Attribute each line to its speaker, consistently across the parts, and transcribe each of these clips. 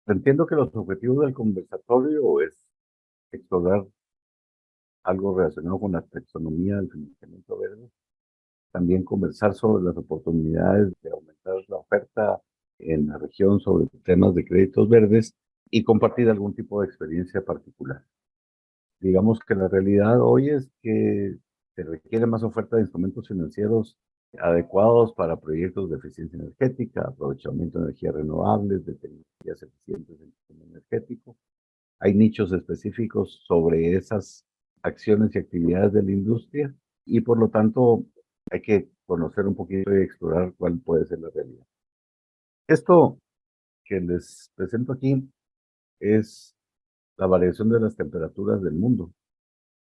Speaker 1: Entiendo que los objetivos del conversatorio es explorar algo relacionado con la taxonomía del financiamiento verde, también conversar sobre las oportunidades de aumentar la oferta en la región sobre temas de créditos verdes y compartir algún tipo de experiencia particular. Digamos que la realidad hoy es que se requiere más oferta de instrumentos financieros adecuados para proyectos de eficiencia energética, aprovechamiento de energías renovables, de tecnologías eficientes en el sistema energético. Hay nichos específicos sobre esas acciones y actividades de la industria y por lo tanto hay que conocer un poquito y explorar cuál puede ser la realidad. Esto que les presento aquí es la variación de las temperaturas del mundo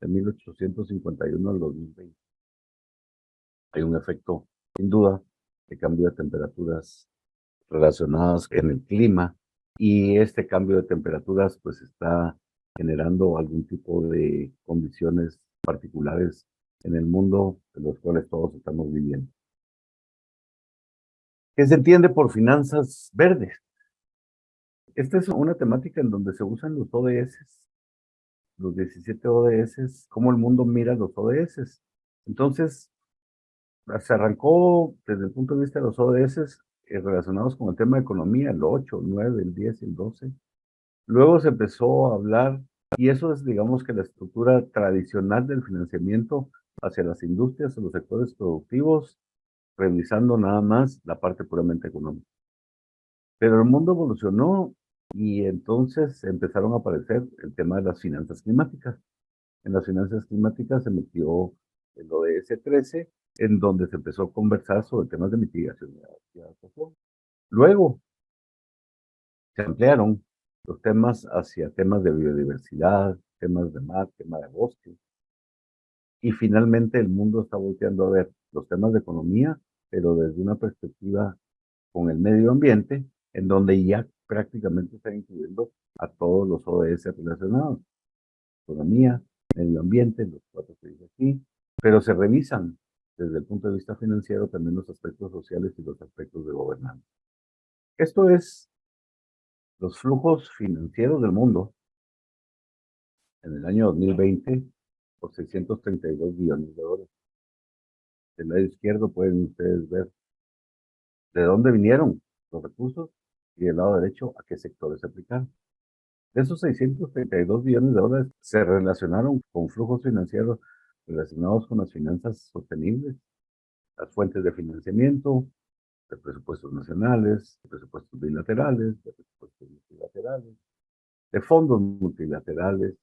Speaker 1: de 1851 al 2020. Hay un efecto, sin duda, de cambio de temperaturas relacionadas en el clima y este cambio de temperaturas pues está generando algún tipo de condiciones particulares en el mundo de los cuales todos estamos viviendo. ¿Qué se entiende por finanzas verdes? Esta es una temática en donde se usan los ODS, los 17 ODS, cómo el mundo mira los ODS. Entonces, se arrancó desde el punto de vista de los ODS relacionados con el tema de economía, el 8, el 9, el 10 y el 12. Luego se empezó a hablar, y eso es, digamos, que la estructura tradicional del financiamiento hacia las industrias o los sectores productivos, revisando nada más la parte puramente económica. Pero el mundo evolucionó y entonces empezaron a aparecer el tema de las finanzas climáticas. En las finanzas climáticas se metió el ODS 13, en donde se empezó a conversar sobre temas de mitigación y adaptación. Luego se ampliaron los temas hacia temas de biodiversidad, temas de mar, temas de bosque. Y finalmente el mundo está volteando a ver los temas de economía, pero desde una perspectiva con el medio ambiente, en donde ya prácticamente están incluyendo a todos los ODS relacionados. Economía, medio ambiente, los cuatro que dice aquí, pero se revisan desde el punto de vista financiero también los aspectos sociales y los aspectos de gobernanza. Esto es los flujos financieros del mundo en el año 2020 por 632 billones de dólares. Del lado izquierdo pueden ustedes ver de dónde vinieron los recursos y del lado derecho a qué sectores se aplicaron. De esos 632 billones de dólares se relacionaron con flujos financieros relacionados con las finanzas sostenibles, las fuentes de financiamiento, de presupuestos nacionales, de presupuestos bilaterales, de presupuestos multilaterales, de fondos multilaterales,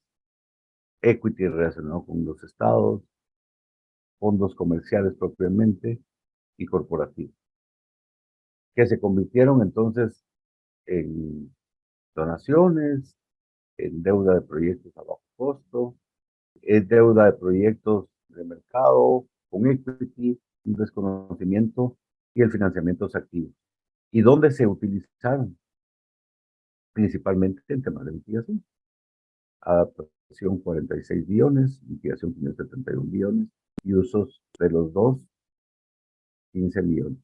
Speaker 1: equity relacionado con los estados, fondos comerciales propiamente y corporativos, que se convirtieron entonces en donaciones, en deuda de proyectos a bajo costo, en deuda de proyectos de mercado, con equity, un desconocimiento y el financiamiento activo. ¿Y dónde se utilizaron? Principalmente en temas de mitigación. Adaptación 46 billones, mitigación 571 billones y usos de los dos 15 millones.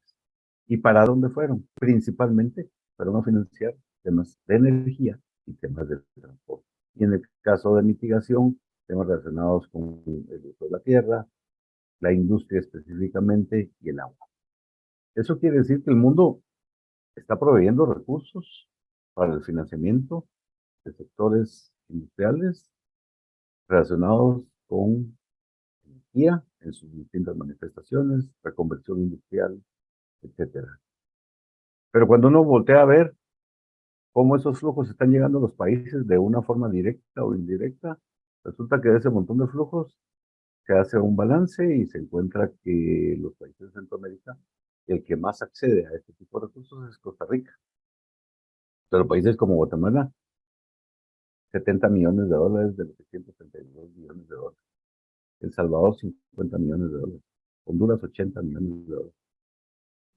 Speaker 1: ¿Y para dónde fueron? Principalmente fueron a financiar temas de energía y temas de transporte. Y en el caso de mitigación, temas relacionados con el uso de la tierra, la industria específicamente y el agua. Eso quiere decir que el mundo está proveyendo recursos para el financiamiento de sectores industriales relacionados con energía en sus distintas manifestaciones, reconversión industrial, etcétera. Pero cuando uno voltea a ver cómo esos flujos están llegando a los países de una forma directa o indirecta, resulta que de ese montón de flujos se hace un balance y se encuentra que los países de Centroamérica, el que más accede a este tipo de recursos es Costa Rica. Pero países como Guatemala, 70 millones de dólares de los 632 millones de dólares. El Salvador, 50 millones de dólares. Honduras, 80 millones de dólares.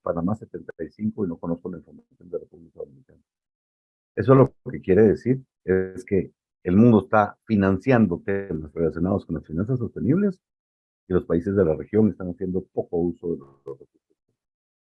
Speaker 1: Panamá, 75 y no conozco la información de República Dominicana. Eso lo que quiere decir es que el mundo está financiando temas relacionados con las finanzas sostenibles y los países de la región están haciendo poco uso de los recursos.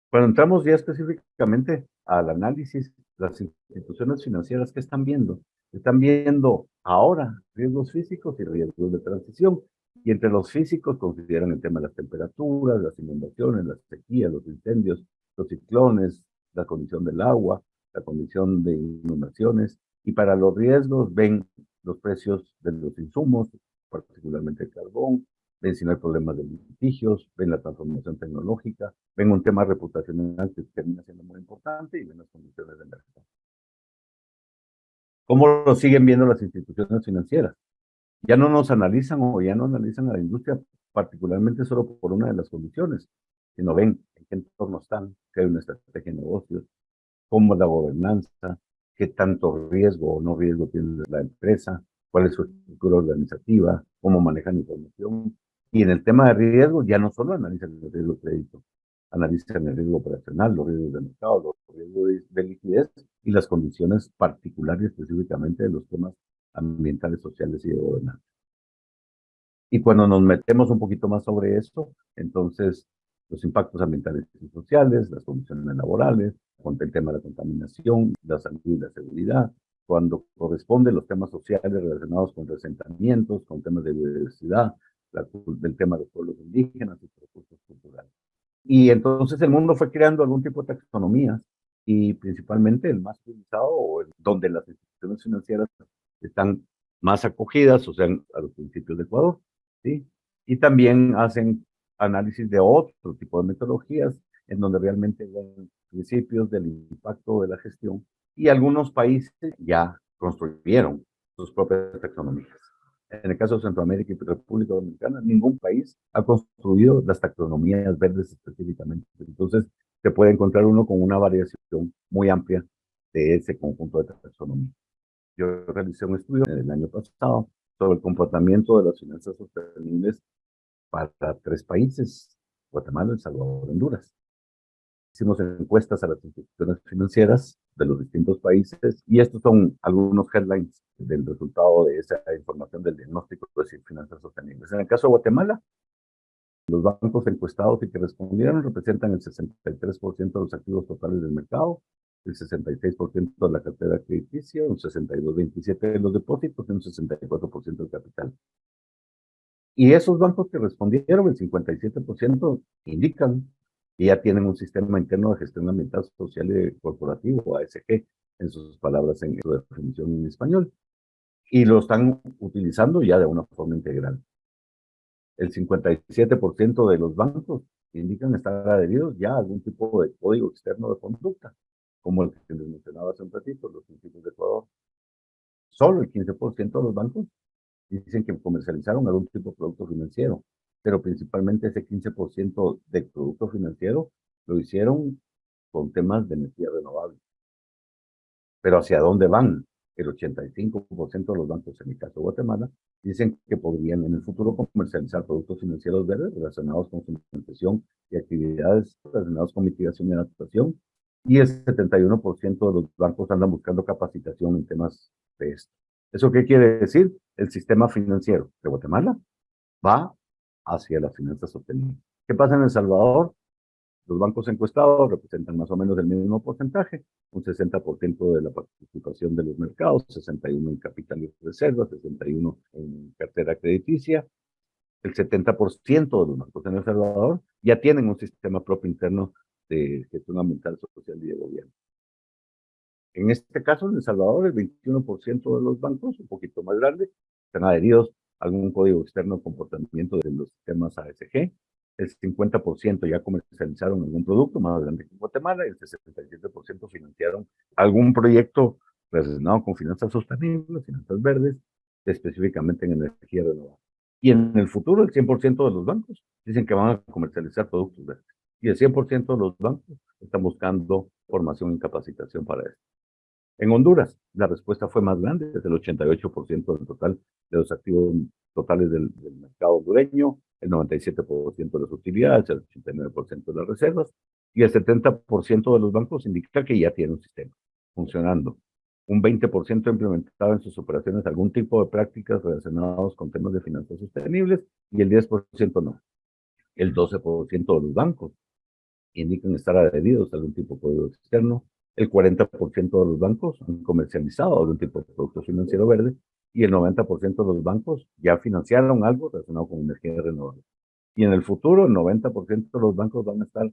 Speaker 1: Cuando entramos ya específicamente al análisis las instituciones financieras que están viendo ahora riesgos físicos y riesgos de transición. Y entre los físicos consideran el tema de las temperaturas, las inundaciones, las sequías, los incendios, los ciclones, la condición del agua, la condición de inundaciones. Y para los riesgos ven los precios de los insumos, particularmente el carbón, ven si no hay problemas de litigios, ven la transformación tecnológica, ven un tema reputacional que termina siendo muy importante y ven las condiciones de mercado. ¿Cómo lo siguen viendo las instituciones financieras? Ya no nos analizan o ya no analizan a la industria particularmente solo por una de las condiciones, sino ven en qué entorno están, qué hay una estrategia de negocios, cómo es la gobernanza, qué tanto riesgo o no riesgo tiene la empresa, cuál es su estructura organizativa, cómo manejan información. Y en el tema de riesgo, ya no solo analizan el riesgo de crédito, analizan el riesgo operacional, los riesgos de mercado, los riesgos de liquidez y las condiciones particulares específicamente de los temas ambientales, sociales y de gobernanza. Y cuando nos metemos un poquito más sobre esto, entonces los impactos ambientales y sociales, las condiciones laborales, con el tema de la contaminación, la salud y la seguridad, cuando corresponde los temas sociales relacionados con resentamientos, con temas de biodiversidad, del tema de los pueblos indígenas y recursos culturales. Y entonces el mundo fue creando algún tipo de taxonomías y principalmente el más utilizado o donde las instituciones financieras están más acogidas, o sea, a los principios de Ecuador, ¿sí? Y también hacen análisis de otro tipo de metodologías en donde realmente ven principios del impacto de la gestión y algunos países ya construyeron sus propias taxonomías. En el caso de Centroamérica y República Dominicana, ningún país ha construido las taxonomías verdes específicamente. Entonces, se puede encontrar uno con una variación muy amplia de ese conjunto de taxonomías. Yo realicé un estudio el año pasado sobre el comportamiento de las finanzas sostenibles para 3 países, Guatemala, El Salvador, Honduras. Hicimos encuestas a las instituciones financieras de los distintos países y estos son algunos headlines del resultado de esa información del diagnóstico de finanzas sostenibles. En el caso de Guatemala, los bancos encuestados y que respondieron representan el 63% de los activos totales del mercado, el 66% de la cartera crediticia, un 62,27% de los depósitos y un 64% del capital. Y esos bancos que respondieron, el 57%, indican que ya tienen un sistema interno de gestión ambiental, social y corporativo, ASG, en sus palabras en su definición en español, y lo están utilizando ya de una forma integral. El 57% de los bancos indican estar adheridos ya a algún tipo de código externo de conducta, como el que les mencionaba hace un ratito, los principios de Ecuador. Solo el 15% de los bancos dicen que comercializaron algún tipo de producto financiero, pero principalmente ese 15% de producto financiero lo hicieron con temas de energía renovable. Pero ¿hacia dónde van? El 85% de los bancos, en el caso de Guatemala, dicen que podrían en el futuro comercializar productos financieros verdes relacionados con financiación y actividades relacionadas con mitigación y adaptación. Y el 71% de los bancos andan buscando capacitación en temas de esto. ¿Eso qué quiere decir? El sistema financiero de Guatemala va hacia las finanzas sostenibles. ¿Qué pasa en El Salvador? Los bancos encuestados representan más o menos el mismo porcentaje, un 60% de la participación de los mercados, 61% en capital y reservas, 61% en cartera crediticia. El 70% de los bancos en El Salvador ya tienen un sistema propio interno de gestión ambiental, social y de gobierno. En este caso, en El Salvador, el 21% de los bancos, un poquito más grande, están adheridos a algún código externo de comportamiento de los sistemas ASG. El 50% ya comercializaron algún producto más grande que en Guatemala y el 67% financiaron algún proyecto relacionado con finanzas sostenibles, finanzas verdes, específicamente en energía renovable. Y en el futuro, el 100% de los bancos dicen que van a comercializar productos verdes. Y el 100% de los bancos están buscando formación y capacitación para esto. En Honduras, la respuesta fue más grande, es el 88% del total de los activos totales del mercado hondureño, el 97% de las utilidades, el 89% de las reservas, y el 70% de los bancos indica que ya tiene un sistema funcionando. Un 20% implementado en sus operaciones algún tipo de prácticas relacionadas con temas de finanzas sostenibles y el 10% no. El 12% de los bancos indican estar adheridos a algún tipo de código externo El 40% de los bancos han comercializado algún tipo de producto financiero verde y el 90% de los bancos ya financiaron algo relacionado con energía renovable. Y en el futuro, el 90% de los bancos van a estar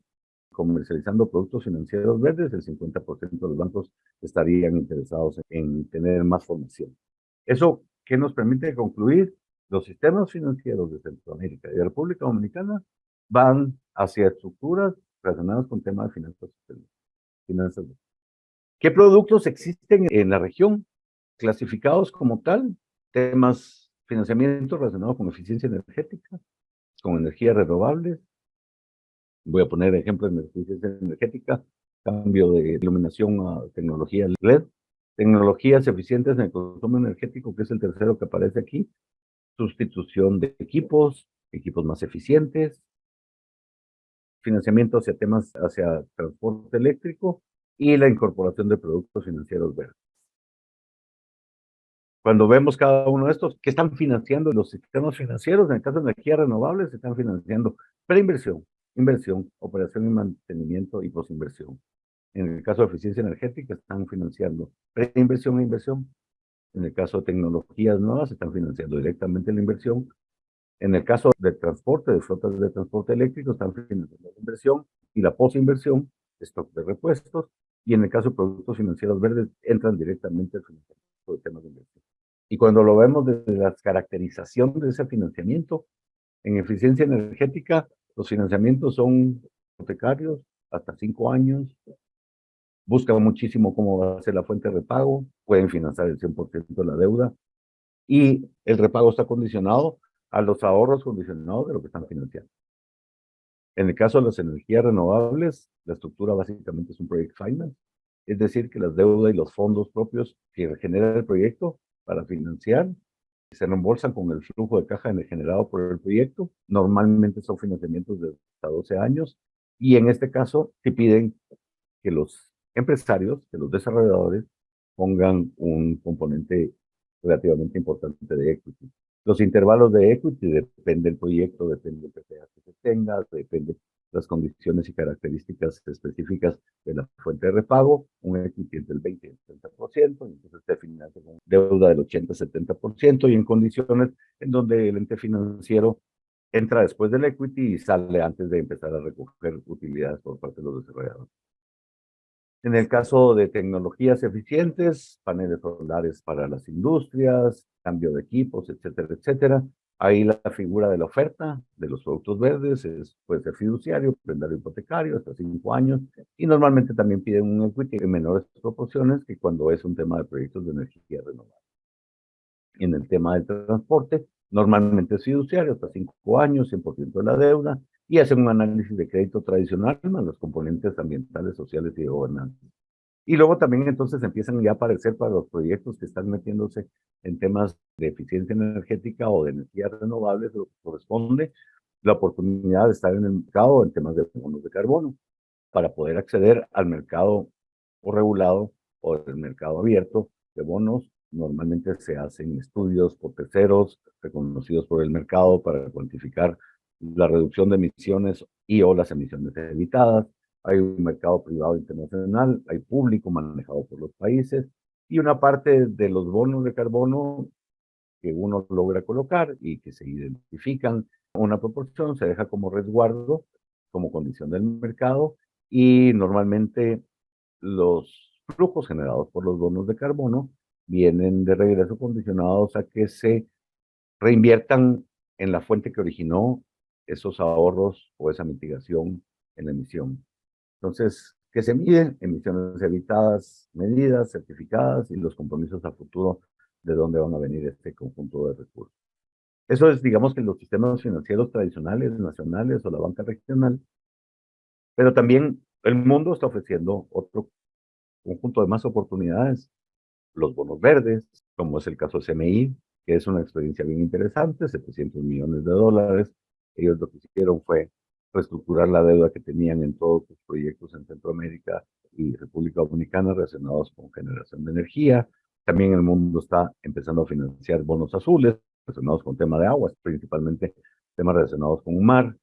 Speaker 1: comercializando productos financieros verdes, el 50% de los bancos estarían interesados en tener más formación. ¿Eso qué nos permite concluir? Los sistemas financieros de Centroamérica y de República Dominicana van hacia estructuras relacionadas con temas de finanzas. ¿Qué productos existen en la región clasificados como tal? Temas financiamiento relacionado con eficiencia energética, con energías renovables. Voy a poner ejemplos de eficiencia energética, cambio de iluminación a tecnología LED, tecnologías eficientes en el consumo energético, que es el tercero que aparece aquí, sustitución de equipos, equipos más eficientes, financiamiento hacia temas, hacia transporte eléctrico y la incorporación de productos financieros verdes. Cuando vemos cada uno de estos, ¿qué están financiando los sistemas financieros? En el caso de energías renovables, se están financiando preinversión, inversión, operación y mantenimiento y posinversión. En el caso de eficiencia energética, están financiando preinversión e inversión. En el caso de tecnologías nuevas, se están financiando directamente la inversión. En el caso de transporte, de flotas de transporte eléctrico, están financiando la inversión y la posinversión, stock de repuestos. Y en el caso de productos financieros verdes, entran directamente al financiamiento de temas de inversión. Y cuando lo vemos desde la caracterización de ese financiamiento, en eficiencia energética, los financiamientos son hipotecarios hasta 5 años, buscan muchísimo cómo va a ser la fuente de repago, pueden financiar el 100% de la deuda y el repago está condicionado a los ahorros condicionados de lo que están financiando. En el caso de las energías renovables, la estructura básicamente es un project finance, es decir, que las deudas y los fondos propios que genera el proyecto para financiar se reembolsan con el flujo de caja generado por el proyecto. Normalmente son financiamientos de hasta 12 años y en este caso se piden que los empresarios, que los desarrolladores pongan un componente relativamente importante de equity. Los intervalos de equity depende del proyecto, depende del PPA que se tenga, depende de las condiciones y características específicas de la fuente de repago, un equity entre el 20 y el 30%, entonces se financia con deuda del 80-70% y en condiciones en donde el ente financiero entra después del equity y sale antes de empezar a recoger utilidades por parte de los desarrolladores. En el caso de tecnologías eficientes, paneles solares para las industrias, cambio de equipos, etcétera, etcétera. Ahí la figura de la oferta de los productos verdes puede ser fiduciario, prendario hipotecario, hasta 5 años, y normalmente también piden un equity en menores proporciones que cuando es un tema de proyectos de energía renovable. En el tema del transporte, normalmente es fiduciario, hasta 5 años, 100% de la deuda, y hacen un análisis de crédito tradicional más los componentes ambientales, sociales y de gobernanza. Y luego también entonces empiezan ya a aparecer para los proyectos que están metiéndose en temas de eficiencia energética o de energías renovables, lo que corresponde la oportunidad de estar en el mercado en temas de bonos de carbono para poder acceder al mercado o regulado o el mercado abierto de bonos. Normalmente se hacen estudios por terceros reconocidos por el mercado para cuantificar la reducción de emisiones y o las emisiones evitadas. Hay un mercado privado internacional, hay público manejado por los países y una parte de los bonos de carbono que uno logra colocar y que se identifican una proporción, se deja como resguardo, como condición del mercado y normalmente los flujos generados por los bonos de carbono vienen de regreso condicionados a que se reinviertan en la fuente que originó esos ahorros o esa mitigación en la emisión. Entonces, ¿qué se miden? Emisiones evitadas, medidas, certificadas y los compromisos a futuro de dónde van a venir este conjunto de recursos. Eso es, digamos, que los sistemas financieros tradicionales, nacionales o la banca regional, pero también el mundo está ofreciendo otro conjunto de más oportunidades, los bonos verdes, como es el caso de CMI, que es una experiencia bien interesante, 700 millones de dólares. Ellos lo que hicieron fue reestructurar la deuda que tenían en todos sus proyectos en Centroamérica y República Dominicana relacionados con generación de energía. También el mundo está empezando a financiar bonos azules relacionados con tema de aguas, principalmente temas relacionados con un mar.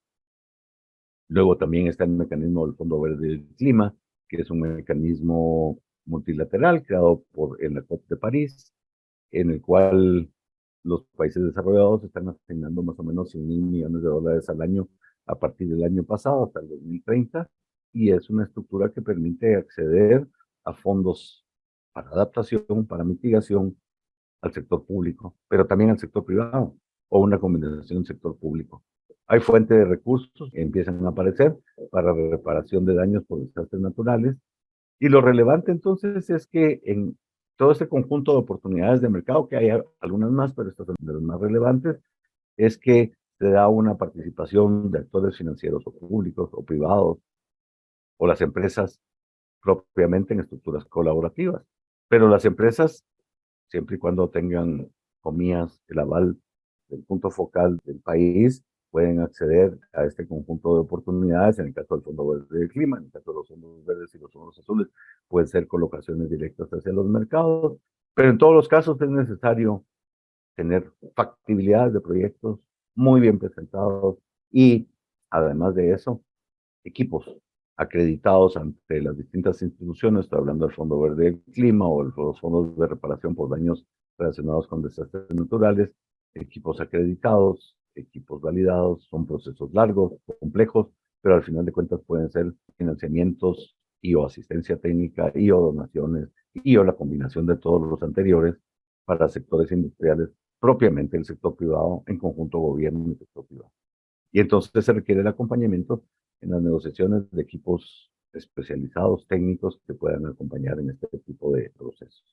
Speaker 1: Luego también está el mecanismo del Fondo Verde del Clima, que es un mecanismo multilateral creado en la COP de París, en el cual los países desarrollados están asignando más o menos 100 mil millones de dólares al año a partir del año pasado hasta el 2030, y es una estructura que permite acceder a fondos para adaptación, para mitigación al sector público, pero también al sector privado, o una combinación sector público. Hay fuentes de recursos que empiezan a aparecer para reparación de daños por desastres naturales, y lo relevante entonces es que en todo este conjunto de oportunidades de mercado, que hay algunas más, pero estas son de las más relevantes, es que se da una participación de actores financieros o públicos o privados, o las empresas propiamente en estructuras colaborativas. Pero las empresas, siempre y cuando tengan, comillas, el aval del punto focal del país, pueden acceder a este conjunto de oportunidades. En el caso del Fondo Verde del Clima, en el caso de los fondos verdes y los fondos azules, pueden ser colocaciones directas hacia los mercados, pero en todos los casos es necesario tener factibilidades de proyectos muy bien presentados y, además de eso, equipos acreditados ante las distintas instituciones. Estoy hablando del Fondo Verde del Clima o los fondos de reparación por daños relacionados con desastres naturales, equipos acreditados, equipos validados. Son procesos largos, complejos, pero al final de cuentas pueden ser financiamientos y o asistencia técnica y o donaciones y o la combinación de todos los anteriores para sectores industriales, propiamente el sector privado, en conjunto gobierno y sector privado. Y entonces se requiere el acompañamiento en las negociaciones de equipos especializados, técnicos, que puedan acompañar en este tipo de procesos.